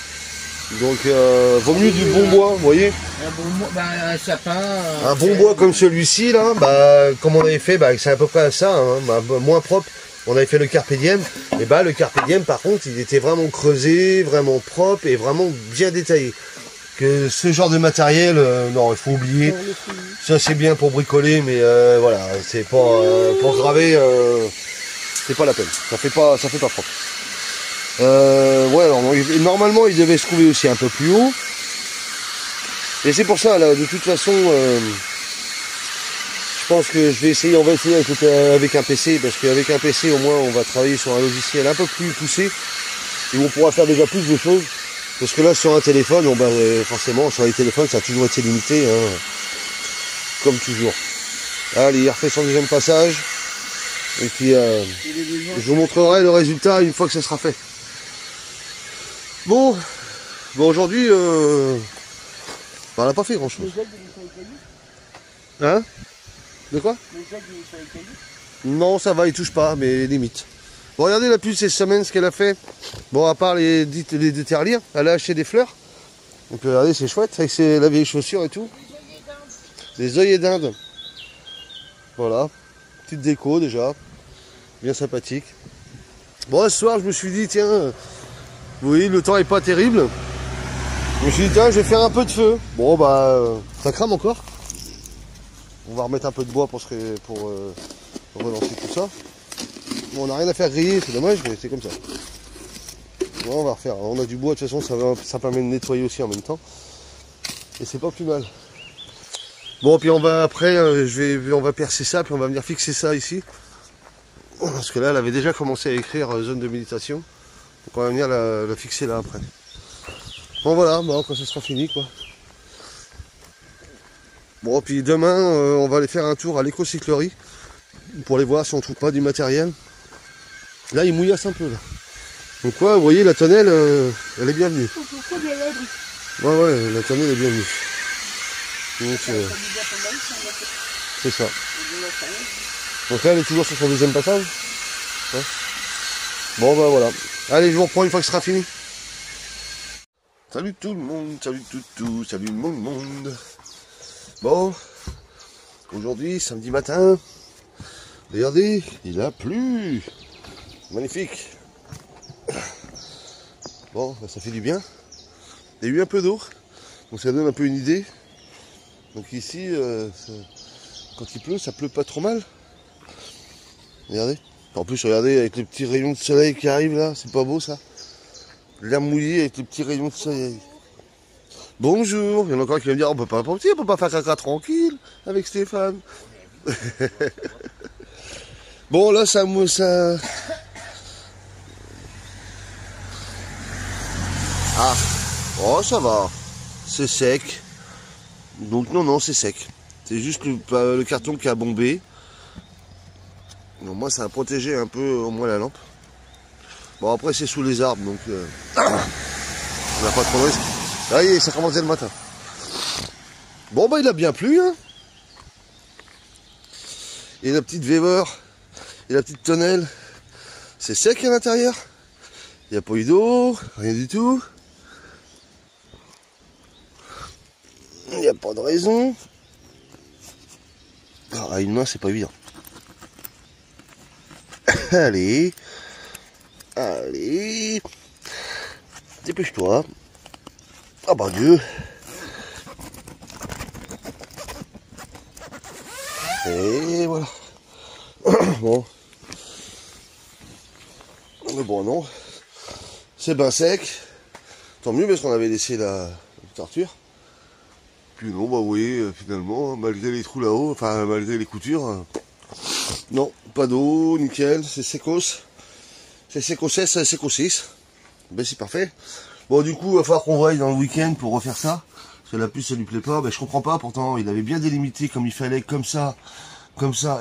Donc vaut mieux du bon bois, vous voyez. Un bon bois, bah, un sapin. Un bon bois comme celui-ci là, bah comme on avait fait, bah c'est à peu près ça, hein, bah, moins propre. On avait fait le carpe diem, et bah le carpe diem par contre il était vraiment creusé, vraiment propre et vraiment bien détaillé. Que ce genre de matériel, non, il faut oublier. Ça c'est bien pour bricoler, mais voilà, c'est pas pour graver, c'est pas la peine. Ça fait pas propre. Ouais, alors normalement il devait se trouver aussi un peu plus haut. Et c'est pour ça là, de toute façon, je pense que on va essayer avec un PC, parce qu'avec un PC au moins on va travailler sur un logiciel un peu plus poussé et on pourra faire déjà plus de choses. Parce que là sur un téléphone, bon, bah, forcément sur les téléphones ça a toujours été limité, hein, comme toujours. Allez, il refait son deuxième passage. Et puis je vous montrerai le résultat une fois que ça sera fait. Bon aujourd'hui on n'a pas fait grand chose. Hein? De quoi? Non, ça va, il touche pas, mais limite. Bon, regardez la pluie cette semaine, ce qu'elle a fait. Bon, à part les déterlires, elle a acheté des fleurs. Donc regardez, c'est chouette, avec la vieille chaussure et tout. Des œillets d'Inde. Voilà, petite déco déjà, bien sympathique. Bon, ce soir, je me suis dit, tiens, vous voyez, le temps est pas terrible. Je me suis dit, tiens, je vais faire un peu de feu. Bon, bah, ça crame encore. On va remettre un peu de bois pour relancer tout ça. Bon, on n'a rien à faire griller, c'est dommage, mais c'est comme ça. Bon, on va refaire. On a du bois, de toute façon, ça permet de nettoyer aussi en même temps. Et c'est pas plus mal. Bon, puis on va après, on va percer ça, puis on va venir fixer ça ici. Parce que là, elle avait déjà commencé à écrire zone de méditation. Donc on va venir la fixer là après. Bon, voilà, bon, quand ça sera fini, quoi. Bon, puis demain, on va aller faire un tour à l'écocyclerie pour aller voir si on trouve pas du matériel. Là, il mouillasse un peu, là. Donc, quoi, vous voyez, la tonnelle, elle est bienvenue. Ouais, la tonnelle est bienvenue. Donc, c'est ça. Donc là, elle est toujours sur son deuxième passage. Ouais. Bon, bah voilà. Allez, je vous reprends une fois que ce sera fini. Salut tout le monde, salut salut le monde. Bon, aujourd'hui, samedi matin, regardez, il a plu. Magnifique. Bon, bah, ça fait du bien. Il y a eu un peu d'eau, donc ça donne un peu une idée. Donc ici, quand il pleut, ça pleut pas trop mal. Regardez. En plus, regardez, avec les petits rayons de soleil qui arrivent là, c'est pas beau ça? L'air mouillé avec les petits rayons de soleil. Bonjour, il y en a encore qui vont me dire on peut pas faire caca tranquille avec Stéphane. Bon là ça. Ah. Oh, ça va. C'est sec. Donc non, c'est sec. C'est juste le carton qui a bombé. Donc, moi, ça a protégé un peu au moins la lampe. Bon, après, c'est sous les arbres, donc on n'a pas trop de risque. Ça y est, ça commençait le matin. Bon, bah, il a bien plu, hein. Et la petite Weber et la petite tonnelle, c'est sec à l'intérieur. Il n'y a pas eu d'eau, rien du tout. Il n'y a pas de raison. Ah, une main, c'est pas évident. Allez. Allez. Dépêche-toi. Ah bah Dieu. Et voilà. Bon. Mais bon, non. C'est bien sec. Tant mieux parce qu'on avait laissé la torture. Puis non, bah oui, finalement, malgré les trous là-haut, enfin malgré les coutures, non, pas d'eau, nickel, c'est sécos. C'est sécos 6, sécos 6. Ben c'est parfait. Bon, du coup, il va falloir qu'on voie dans le week-end pour refaire ça. Parce que la puce, ça lui plaît pas. Ben je comprends pas, pourtant, il avait bien délimité comme il fallait, comme ça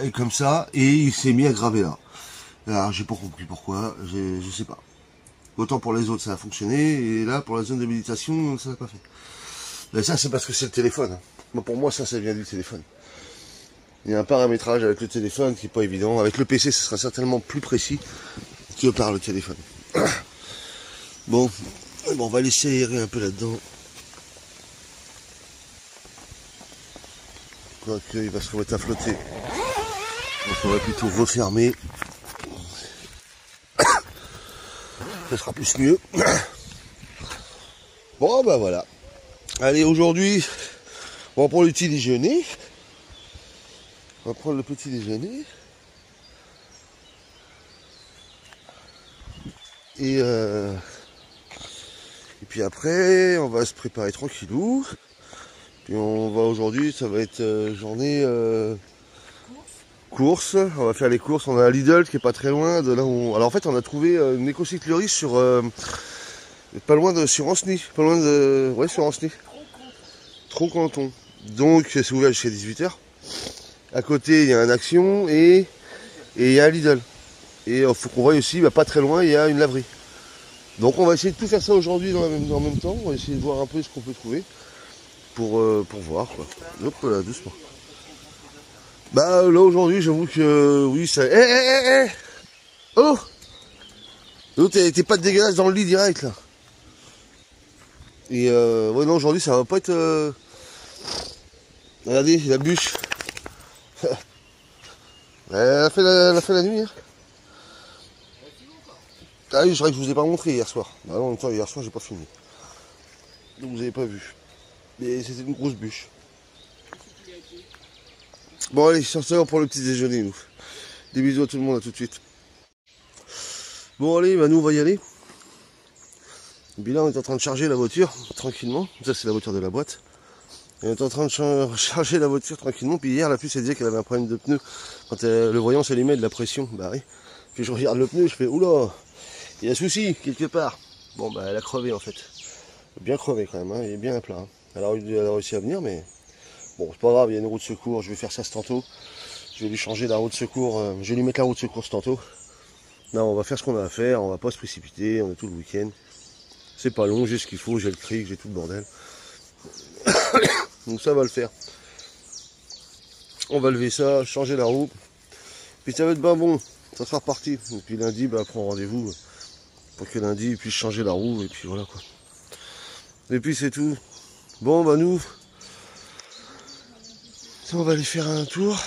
et comme ça. Et il s'est mis à graver là. Alors, j'ai pas compris pourquoi, je sais pas. Autant pour les autres, ça a fonctionné. Et là, pour la zone de méditation, ça n'a pas fait. Mais ça, c'est parce que c'est le téléphone. Hein. Moi, pour moi, ça vient du téléphone. Il y a un paramétrage avec le téléphone qui n'est pas évident. Avec le PC, ce sera certainement plus précis que par le téléphone. Bon, on va laisser aérer un peu là-dedans. Quoique, il va se remettre à flotter. Donc, on va plutôt refermer. Ça sera plus mieux. Bon, bah voilà. Allez, aujourd'hui, on va prendre le petit déjeuner. On va prendre le petit déjeuner. Et puis après, on va se préparer tranquillou. Puis on va aujourd'hui, ça va être journée course. On va faire les courses. On a un Lidl qui est pas très loin de là où on... Alors en fait, on a trouvé une écocyclerie sur... pas loin de... sur Ancenis. Pas loin de... Ouais, sur Ancenis. Tronc-Canton. Donc c'est ouvert jusqu'à 18h. À côté il y a un Action et il y a un Lidl. Et il faut qu'on voie aussi, bah, pas très loin, il y a une laverie. Donc on va essayer de tout faire ça aujourd'hui en même temps. On va essayer de voir un peu ce qu'on peut trouver pour voir quoi. Hop là, doucement. Bah là aujourd'hui j'avoue que oui ça. Oh, oh, t'es pas dégueulasse dans le lit direct là. Et ouais non aujourd'hui ça va pas être. Regardez la bûche. Elle a fait la nuit. Hein. Ah oui, c'est vrai que je vous ai pas montré hier soir. Bah non, en même temps hier soir j'ai pas filmé. Donc vous avez pas vu. Mais c'était une grosse bûche. Bon allez, sur ça pour le petit déjeuner nous. Des bisous à tout le monde, à tout de suite. Bon allez, bah nous on va y aller. Et puis là on est en train de charger la voiture tranquillement. Ça c'est la voiture de la boîte. Et on est en train de charger la voiture tranquillement. Puis hier la puce elle disait qu'elle avait un problème de pneu. Quand le voyant s'allumait de la pression, bah oui. Puis je regarde le pneu, je fais oula, il y a souci quelque part. Bon bah elle a crevé en fait. Bien crevé quand même, hein. Il est bien à plat. Hein. Elle a réussi à venir mais bon c'est pas grave, il y a une roue de secours, je vais faire ça tantôt. Je vais lui changer la roue de secours, je vais lui mettre la roue de secours tantôt. Non, on va faire ce qu'on a à faire, on va pas se précipiter, on est tout le week-end. C'est pas long, j'ai ce qu'il faut, j'ai le cric, j'ai tout le bordel. Donc ça va le faire. On va lever ça, changer la roue. Puis ça va être ben bon, ça sera reparti. Et puis lundi, bah, prends rendez-vous pour que lundi il puisse changer la roue et puis voilà quoi. Et puis c'est tout. Bon bah nous, on va aller faire un tour.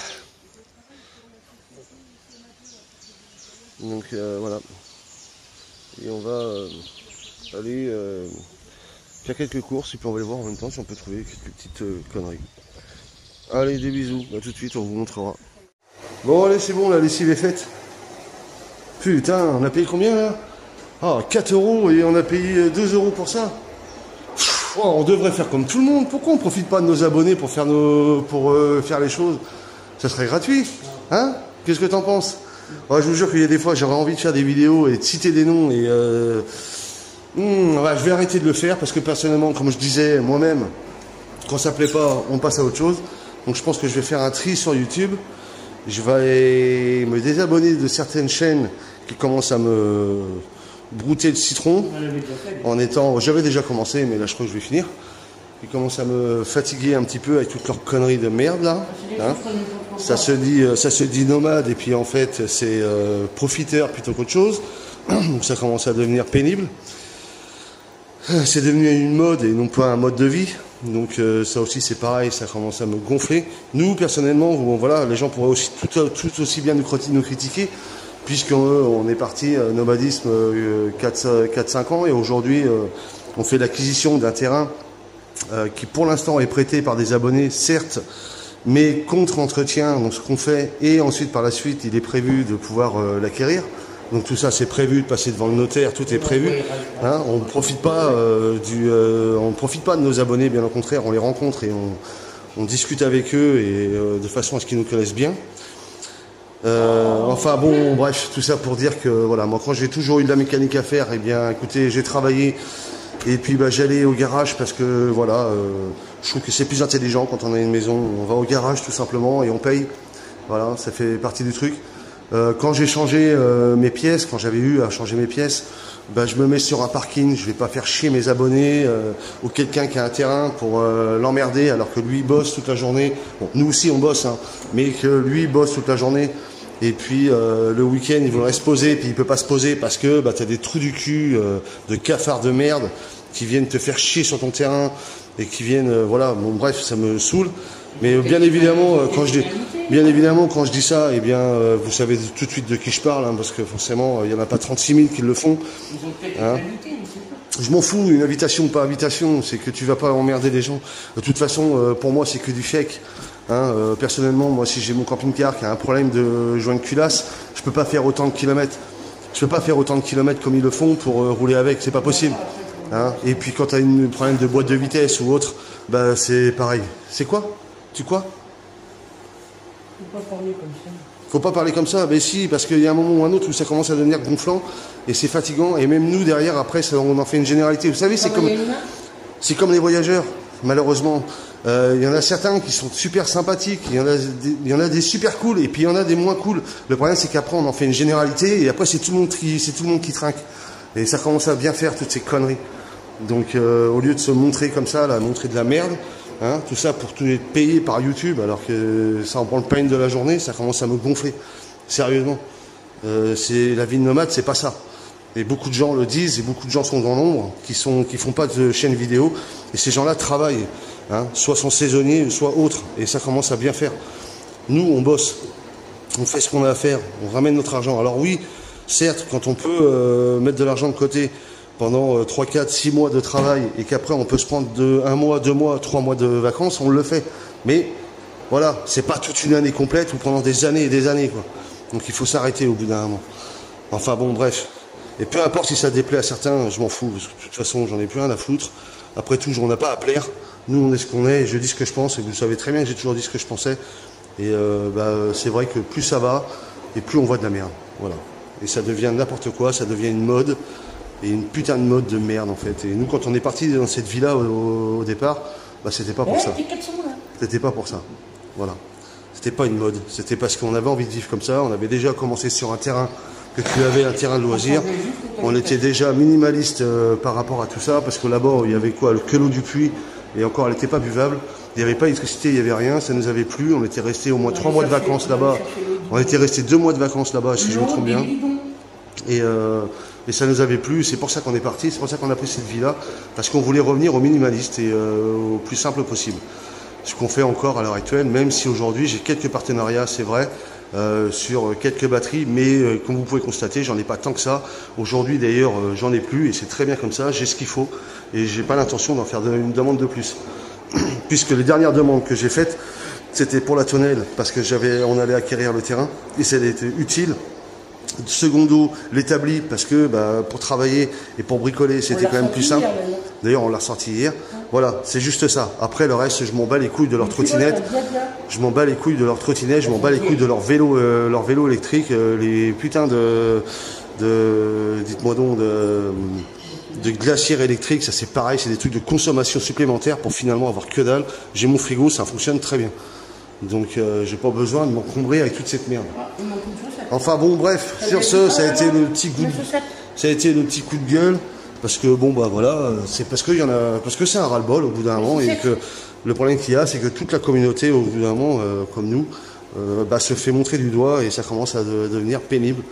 Donc voilà. Et on va aller faire quelques courses et puis on va aller voir en même temps si on peut trouver quelques petites conneries. Allez, des bisous, à tout de suite, on vous montrera. Bon allez, c'est bon, la lessive est faite. Putain, on a payé combien là? Ah, 4 € et on a payé 2 € pour ça. Oh, on devrait faire comme tout le monde. Pourquoi on profite pas de nos abonnés pour faire faire les choses? Ça serait gratuit, hein? Qu'est-ce que t'en penses? Ouais, je vous jure qu'il y a des fois, j'aurais envie de faire des vidéos et de citer des noms et Ouais, je vais arrêter de le faire parce que personnellement, comme je disais moi-même, quand ça plaît pas, on passe à autre chose. Donc je pense que je vais faire un tri sur YouTube. Je vais me désabonner de certaines chaînes qui commencent à me brouter le citron en étant... J'avais déjà commencé, mais là je crois que je vais finir. Ils commencent à me fatiguer un petit peu avec toutes leurs conneries de merde là. Hein. Ça se dit nomade et puis en fait c'est profiteur plutôt qu'autre chose. Donc ça commence à devenir pénible. C'est devenu une mode et non pas un mode de vie. Donc ça aussi c'est pareil, ça commence à me gonfler. Nous personnellement, bon, voilà, les gens pourraient aussi tout aussi bien nous critiquer, puisqu'on est parti nomadisme 4-5 ans et aujourd'hui on fait l'acquisition d'un terrain qui pour l'instant est prêté par des abonnés, certes, mais contre entretien, donc ce qu'on fait, et ensuite par la suite il est prévu de pouvoir l'acquérir. Donc tout ça c'est prévu de passer devant le notaire, tout est prévu. Hein, on ne profite pas de nos abonnés, bien au contraire, on les rencontre et on discute avec eux et de façon à ce qu'ils nous connaissent bien. Enfin bon, bref, tout ça pour dire que voilà, moi quand j'ai toujours eu de la mécanique à faire, eh bien écoutez, j'ai travaillé et puis bah, j'allais au garage parce que voilà, je trouve que c'est plus intelligent quand on a une maison, on va au garage tout simplement et on paye. Voilà, ça fait partie du truc. Quand j'ai changé mes pièces, quand j'avais eu à changer mes pièces, bah, je me mets sur un parking, je vais pas faire chier mes abonnés ou quelqu'un qui a un terrain pour l'emmerder alors que lui bosse toute la journée. Bon, nous aussi on bosse, hein, mais que lui bosse toute la journée. Et puis le week-end il voudrait se poser, puis il peut pas se poser parce que bah, tu as des trous du cul de cafards de merde qui viennent te faire chier sur ton terrain et qui viennent, voilà, bon bref, ça me saoule. Mais bien évidemment, quand je dis ça, eh bien, vous savez tout de suite de qui je parle, hein, parce que forcément, il n'y en a pas 36 000 qui le font. Hein. Je m'en fous, une invitation ou pas invitation, c'est que tu vas pas emmerder les gens. De toute façon, pour moi, c'est que du fake. Hein. Personnellement, moi, si j'ai mon camping-car qui a un problème de joint de culasse, je peux pas faire autant de kilomètres. Je peux pas faire autant de kilomètres comme ils le font pour rouler avec, c'est pas possible. Hein. Et puis quand tu as un problème de boîte de vitesse ou autre, bah, c'est pareil. C'est quoi? Tu quoi? Faut pas parler comme ça. Faut pas parler comme ça, mais si, parce qu'il y a un moment ou un autre où ça commence à devenir gonflant et c'est fatigant. Et même nous derrière, après, on en fait une généralité. Vous savez, c'est comme les voyageurs. Malheureusement, il y en a certains qui sont super sympathiques, il y en a des super cool et puis il y en a des moins cool. Le problème, c'est qu'après, on en fait une généralité et après, c'est tout le monde qui trinque. Et ça commence à bien faire toutes ces conneries. Donc, au lieu de se montrer comme ça, là, montrer de la merde. Hein, tout ça pour tout être payé par YouTube alors que ça en prend le pain de la journée, ça commence à me gonfler. Sérieusement. C'est la vie de nomade, c'est pas ça. Et beaucoup de gens le disent et beaucoup de gens sont dans l'ombre qui font pas de chaîne vidéo et ces gens-là travaillent. Hein, soit sont saisonniers, soit autres. Et ça commence à bien faire. Nous, on bosse. On fait ce qu'on a à faire. On ramène notre argent. Alors oui, certes, quand on peut mettre de l'argent de côté pendant 3, 4, 6 mois de travail et qu'après on peut se prendre 1 mois, 2 mois, 3 mois de vacances, on le fait. Mais voilà, c'est pas toute une année complète ou pendant des années et des années, quoi. Donc il faut s'arrêter au bout d'un moment. Enfin bon, bref. Et peu importe si ça déplaît à certains, je m'en fous. Parce que de toute façon, j'en ai plus rien à foutre. Après tout, on n'a pas à plaire. Nous, on est ce qu'on est et je dis ce que je pense. Et vous savez très bien que j'ai toujours dit ce que je pensais. Et c'est vrai que plus ça va et plus on voit de la merde. Voilà. Et ça devient n'importe quoi, ça devient une mode. Et une putain de mode de merde en fait. Et nous quand on est parti dans cette vie-là au départ, bah c'était pas pour ça. C'était pas pour ça. Voilà. C'était pas une mode. C'était parce qu'on avait envie de vivre comme ça. On avait déjà commencé sur un terrain que tu avais un terrain de loisirs. On était déjà minimaliste par rapport à tout ça parce que là-bas il y avait quoi, que l'eau du puits et encore elle n'était pas buvable. Il n'y avait pas d'électricité, il n'y avait rien, ça nous avait plu. On était resté au moins 3 mois de vacances là-bas. On était resté 2 mois de vacances là-bas si je me trompe bien. Et ça nous avait plu, c'est pour ça qu'on est parti, c'est pour ça qu'on a pris cette vie-là, parce qu'on voulait revenir au minimaliste et au plus simple possible. Ce qu'on fait encore à l'heure actuelle, même si aujourd'hui j'ai quelques partenariats, c'est vrai, sur quelques batteries, mais comme vous pouvez constater, j'en ai pas tant que ça. Aujourd'hui d'ailleurs, j'en ai plus et c'est très bien comme ça, j'ai ce qu'il faut et j'ai pas l'intention d'en faire une demande de plus. Puisque les dernières demandes que j'ai faites, c'était pour la tonnelle, parce que on allait acquérir le terrain et ça a été utile. Secondo, l'établi, parce que bah, pour travailler et pour bricoler, c'était quand même plus simple. D'ailleurs, on l'a ressorti hier. Voilà, c'est juste ça. Après, le reste, je m'en bats les couilles de leur trottinette. Je m'en bats les couilles de leur trottinette, je m'en bats les couilles de leur vélo électrique, les putains dites-moi donc, de glacière électrique, ça c'est pareil, c'est des trucs de consommation supplémentaire pour finalement avoir que dalle. J'ai mon frigo, ça fonctionne très bien. Donc j'ai pas besoin de m'encombrer avec toute cette merde. Enfin bon, bref, sur ce, ça a été le petit coup de gueule. Parce que bon bah voilà, c'est parce que c'est un ras-le-bol au bout d'un moment, et que le problème qu'il y a, c'est que toute la communauté au bout d'un moment, comme nous, se fait montrer du doigt, et ça commence à devenir pénible,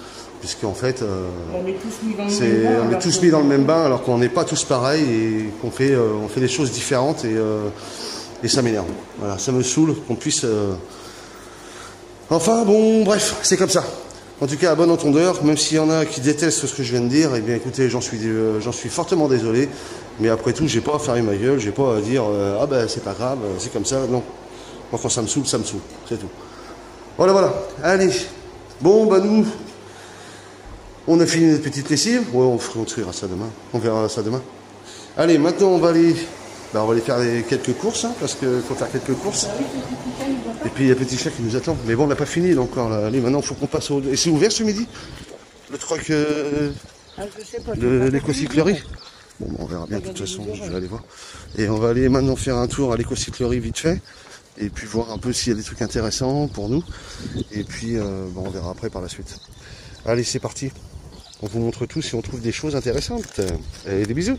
puisqu'en fait on est tous mis dans le même bain alors qu'on n'est pas tous pareils, et qu'on fait on fait des choses différentes, et ça m'énerve. Voilà, ça me saoule qu'on puisse enfin bon bref, c'est comme ça. En tout cas, à bon entendeur, même s'il y en a qui détestent ce que je viens de dire, eh bien écoutez, j'en suis fortement désolé. Mais après tout, j'ai pas à fermer ma gueule, j'ai pas à dire ah ben c'est pas grave, c'est comme ça. Non. Moi quand ça me saoule, c'est tout. Voilà, voilà. Allez. Bon bah nous, on a fini notre petite lessive. Ouais, on fera ça demain. On verra ça demain. Allez, maintenant on va aller faire quelques courses, hein, parce qu'il faut faire quelques courses. Et puis il y a petit chat qui nous attend. Mais bon, on n'a pas fini là, encore. Là. Allez, maintenant il faut qu'on passe au... Et c'est ouvert ce midi? Le truc de l'écocyclerie? Bon, on verra bien de toute façon, je vais aller voir. Et on va aller maintenant faire un tour à l'écocyclerie vite fait. Et puis voir un peu s'il y a des trucs intéressants pour nous. Et puis on verra après par la suite. Allez, c'est parti. On vous montre tout si on trouve des choses intéressantes. Et des bisous.